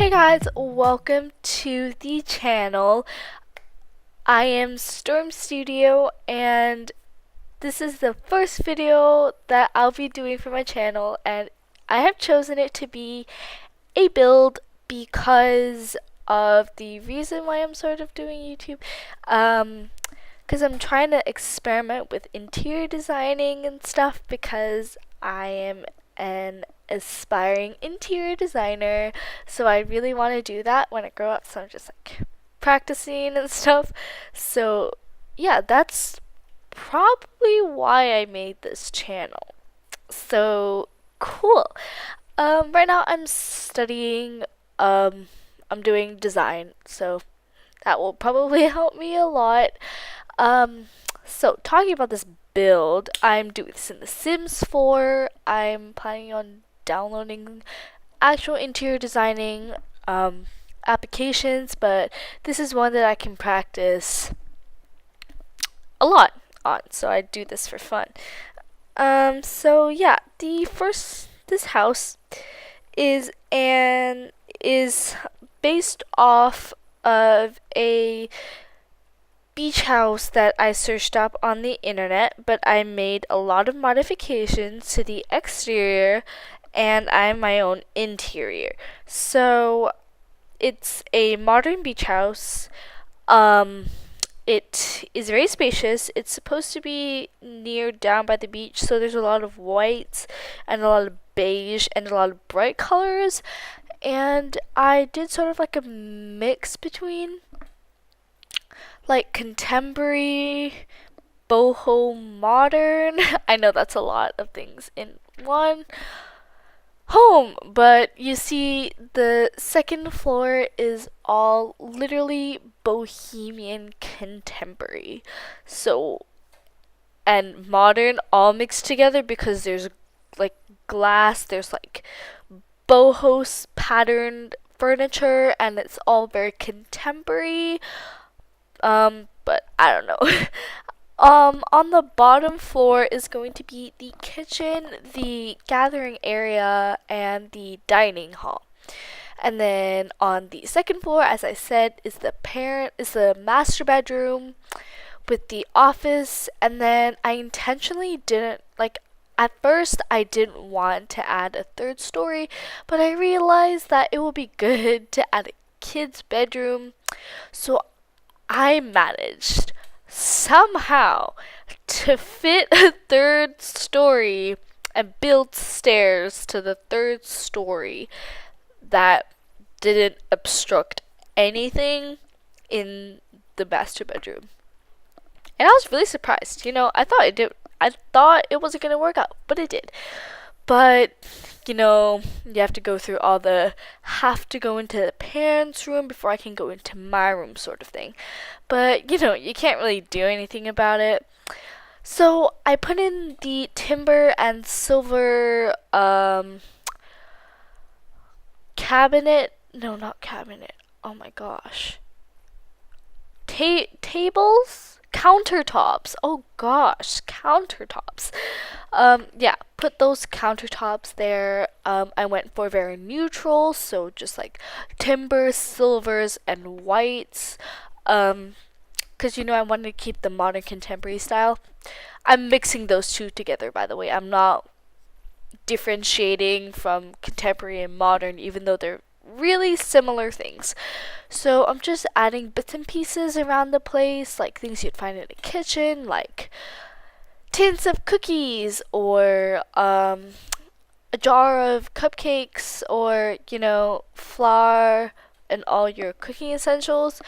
Hey guys, welcome to the channel. I am Storm Studio and this is the first video that I'll be doing for my channel, and I have chosen it to be a build because of the reason why I'm sort of doing YouTube. Because I'm trying to experiment with interior designing and stuff because I am an aspiring interior designer, so I really want to do that when I grow up. So I'm just like practicing and stuff. So yeah, that's probably why I made this channel. So cool. Right now I'm studying. I'm doing design, so that will probably help me a lot. Um, so talking about this build, I'm doing this in The Sims 4. I'm planning on downloading actual interior designing applications, but this is one that I can practice a lot on, so I do this for fun. So yeah, this house is based off of a beach house that I searched up on the internet, but I made a lot of modifications to the exterior and I'm my own interior. So it's a modern beach house. It is very spacious. It's supposed to be near down by the beach, so there's a lot of whites and a lot of beige and a lot of bright colors. And I did sort of like a mix between like contemporary, boho, modern. I know that's a lot of things in one home, but you see, the second floor is all literally bohemian contemporary. So, and modern all mixed together because there's like glass, there's like boho patterned furniture, and it's all very contemporary. But I don't know. On the bottom floor is going to be the kitchen, the gathering area, and the dining hall. And then on the second floor, as I said, is the master bedroom with the office. And then I intentionally didn't like. At first, I didn't want to add a third story, but I realized that it would be good to add a kid's bedroom. So I managed somehow to fit a third story and build stairs to the third story that didn't obstruct anything in the master bedroom. And I was really surprised. I thought it wasn't gonna work out, but it did. But you have to go through have to go into the parents' room before I can go into my room, sort of thing. But you can't really do anything about it. So I put in the timber and silver cabinet. No, not cabinet. Oh my gosh. Tables? Countertops. Oh gosh, countertops. Yeah, put those countertops there. I went for very neutral, so just like timber, silvers, and whites. Because I wanted to keep the modern contemporary style. I'm mixing those two together, by the way. I'm not differentiating from contemporary and modern, even though they're really similar things. So I'm just adding bits and pieces around the place, like things you'd find in a kitchen, like tins of cookies or a jar of cupcakes, or flour and all your cooking essentials.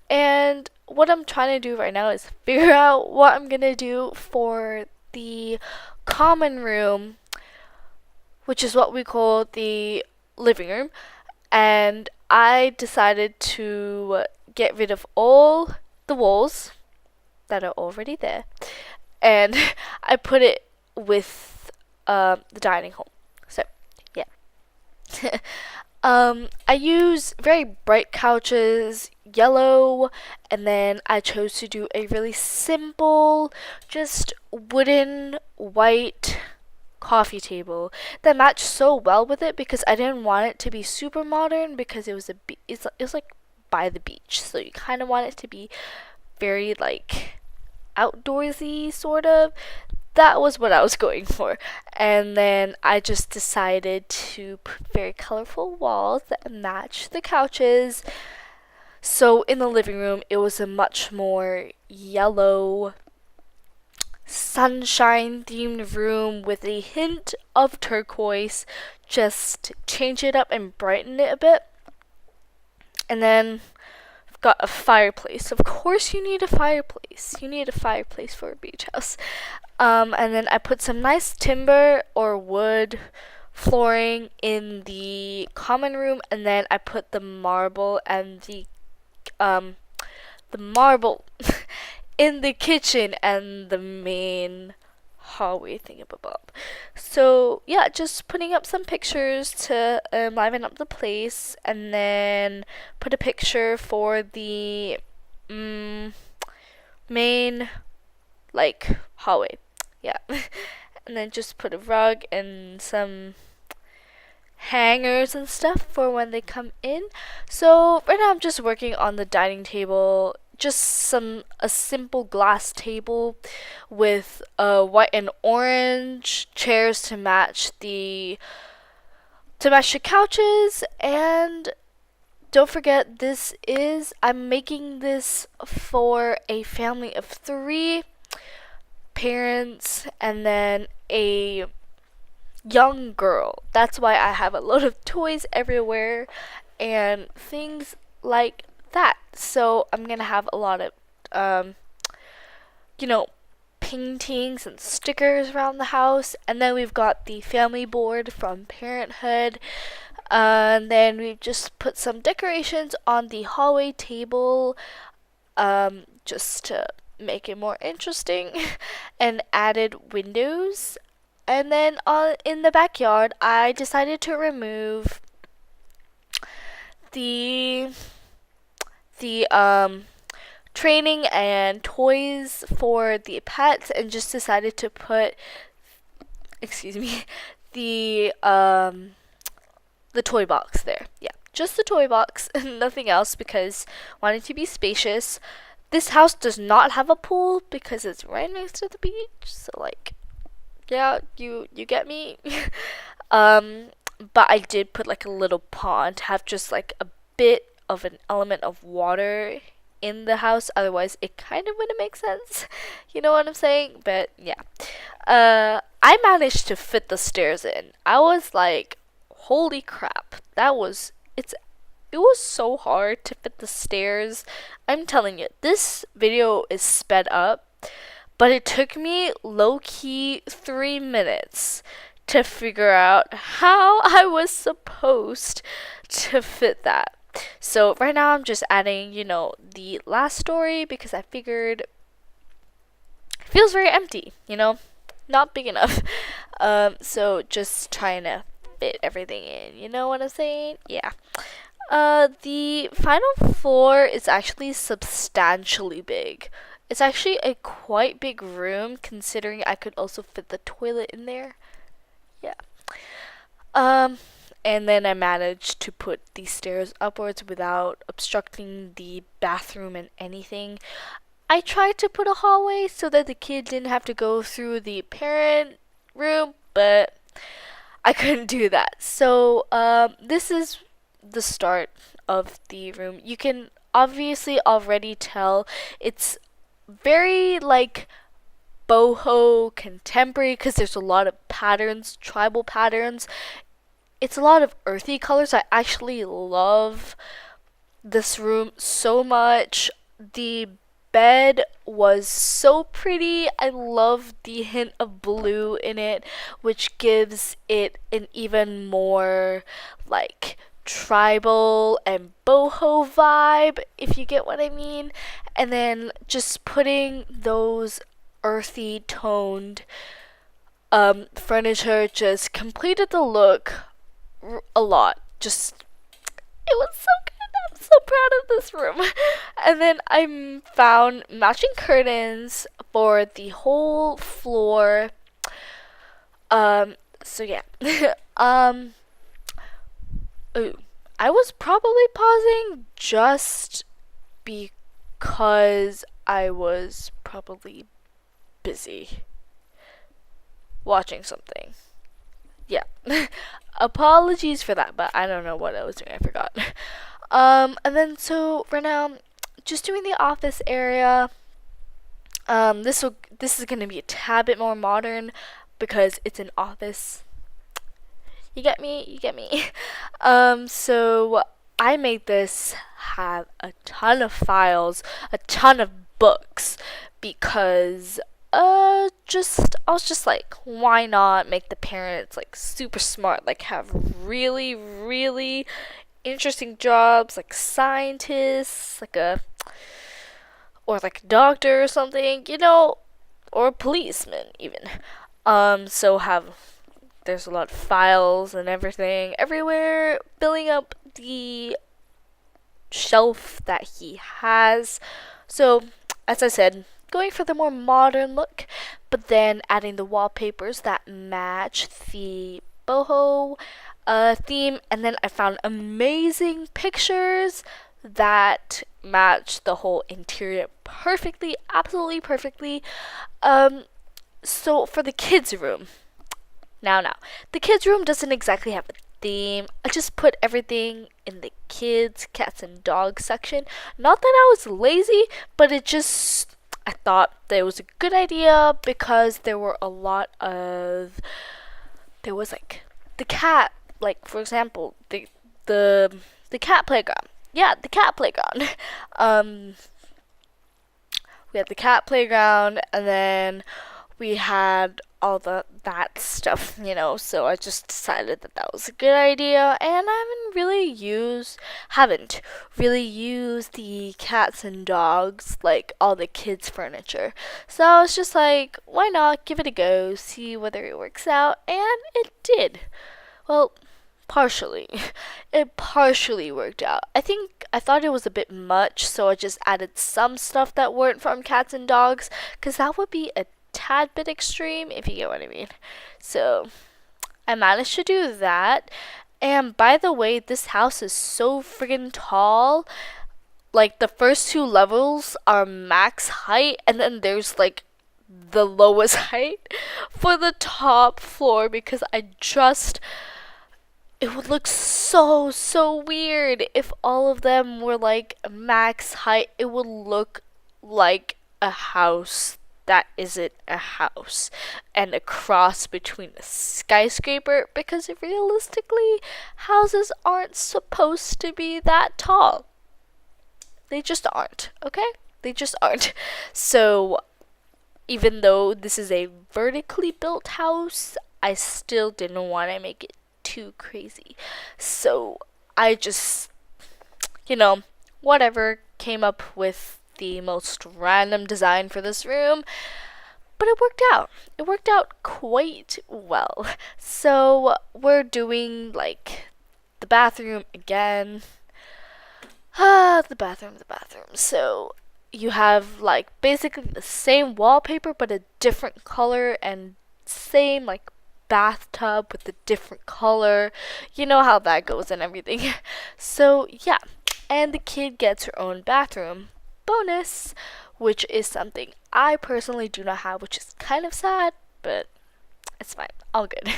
And what I'm trying to do right now is figure out what I'm gonna do for the common room, which is what we call the living room. And I decided to get rid of all the walls that are already there, and I put it with the dining hall. So, yeah. I use very bright couches, yellow, and then I chose to do a really simple, just wooden, white coffee table that matched so well with it because I didn't want it to be super modern because it was like by the beach, so you kind of want it to be very like outdoorsy sort of. That was what I was going for. And then I just decided to put very colorful walls that match the couches. So in the living room, it was a much more yellow, sunshine themed room with a hint of turquoise. Just change it up and brighten it a bit. And then I've got a fireplace. Of course, you need a fireplace. You need a fireplace for a beach house. And then I put some nice timber or wood flooring in the common room, and then I put the marble in the kitchen and the main hallway thingamabob. So yeah, just putting up some pictures to liven up the place, and then put a picture for the main like hallway. Yeah. And then just put a rug and some hangers and stuff for when they come in. So right now I'm just working on the dining table, just a simple glass table with white and orange chairs to match the couches. And don't forget, I'm making this for a family of 3 parents and then a young girl. That's why I have a lot of toys everywhere and things like that. So I'm gonna have a lot of paintings and stickers around the house. And then we've got the family board from Parenthood. And then we've just put some decorations on the hallway table, just to make it more interesting, and added windows. And then in the backyard, I decided to remove the training and toys for the pets, and just decided to put, the toy box there. Yeah, just the toy box, nothing else, because I wanted to be spacious. This house does not have a pool because it's right next to the beach, so like, yeah, you get me. But I did put like a little pond to have just like a bit of an element of water in the house. Otherwise, it kind of wouldn't make sense. You know what I'm saying? But yeah, I managed to fit the stairs in. I was like, holy crap, it was so hard to fit the stairs. I'm telling you, this video is sped up, but it took me low-key 3 minutes to figure out how I was supposed to fit that. So right now I'm just adding, the last story because I figured it feels very empty, not big enough. So just trying to fit everything in, you know what I'm saying? Yeah. The final floor is actually substantially big. It's actually a quite big room considering I could also fit the toilet in there. Yeah. And then I managed to put the stairs upwards without obstructing the bathroom and anything. I tried to put a hallway so that the kid didn't have to go through the parent room, but I couldn't do that. So, this is the start of the room. You can obviously already tell it's very like boho contemporary because there's a lot of patterns, tribal patterns. It's a lot of earthy colors. I actually love this room so much. The bed was so pretty. I love the hint of blue in it, which gives it an even more like tribal and boho vibe, if you get what I mean. And then just putting those earthy toned furniture just completed the look a lot. Just, it was so good. I'm so proud of this room. And then I found matching curtains for the whole floor. So yeah. um, ooh, I was probably pausing just because I was probably busy watching something. Yeah. Apologies for that, but I don't know what I was doing. I forgot. And then so right now, just doing the office area. This is gonna be a tad bit more modern because it's an office. You get me? You get me? So I made this have a ton of files, a ton of books because just I was just like, why not make the parents like super smart, like have really, really interesting jobs like scientists, like a or like a doctor or something, or a policeman even. So have there's a lot of files and everything everywhere, filling up the shelf that he has. So, as I said, going for the more modern look, but then adding the wallpapers that match the boho theme, and then I found amazing pictures that match the whole interior perfectly, absolutely perfectly. So for the kids' room, now, the kids' room doesn't exactly have a theme. I just put everything in the kids, cats, and dogs section. Not that I was lazy, but I thought that it was a good idea because there were a lot of. There was like the cat, like for example, the cat playground. Yeah, the cat playground. We had the cat playground, and then we had all that stuff, so I just decided that was a good idea, and I haven't really used the cats and dogs, like all the kids furniture. So I was just like, why not give it a go, see whether it works out, and it did. Well, partially. It partially worked out. I thought it was a bit much, so I just added some stuff that weren't from cats and dogs, because that would be a tad bit extreme, if you get what I mean. So I managed to do that. And by the way, this house is so friggin' tall. Like the first two levels are max height, and then there's like the lowest height for the top floor because it would look so weird if all of them were like max height. It would look like a house that isn't a house and a cross between a skyscraper, because realistically houses aren't supposed to be that tall. They just aren't, okay? They just aren't. So even though this is a vertically built house, I still didn't want to make it too crazy. So I just, whatever, came up with the most random design for this room, but it worked out. It worked out quite well. So we're doing like the bathroom again. The bathroom. So you have like basically the same wallpaper but a different color, and same like bathtub with a different color. You know how that goes and everything. So yeah, and the kid gets her own bathroom bonus, which is something I personally do not have, which is kind of sad, but it's fine, all good.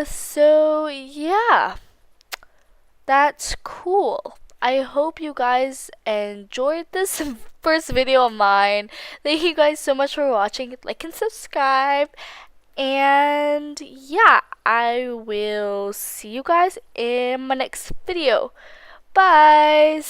So yeah, that's cool. I hope you guys enjoyed this first video of mine. Thank you guys so much for watching. Like and subscribe. And yeah, I will see you guys in my next video. Bye.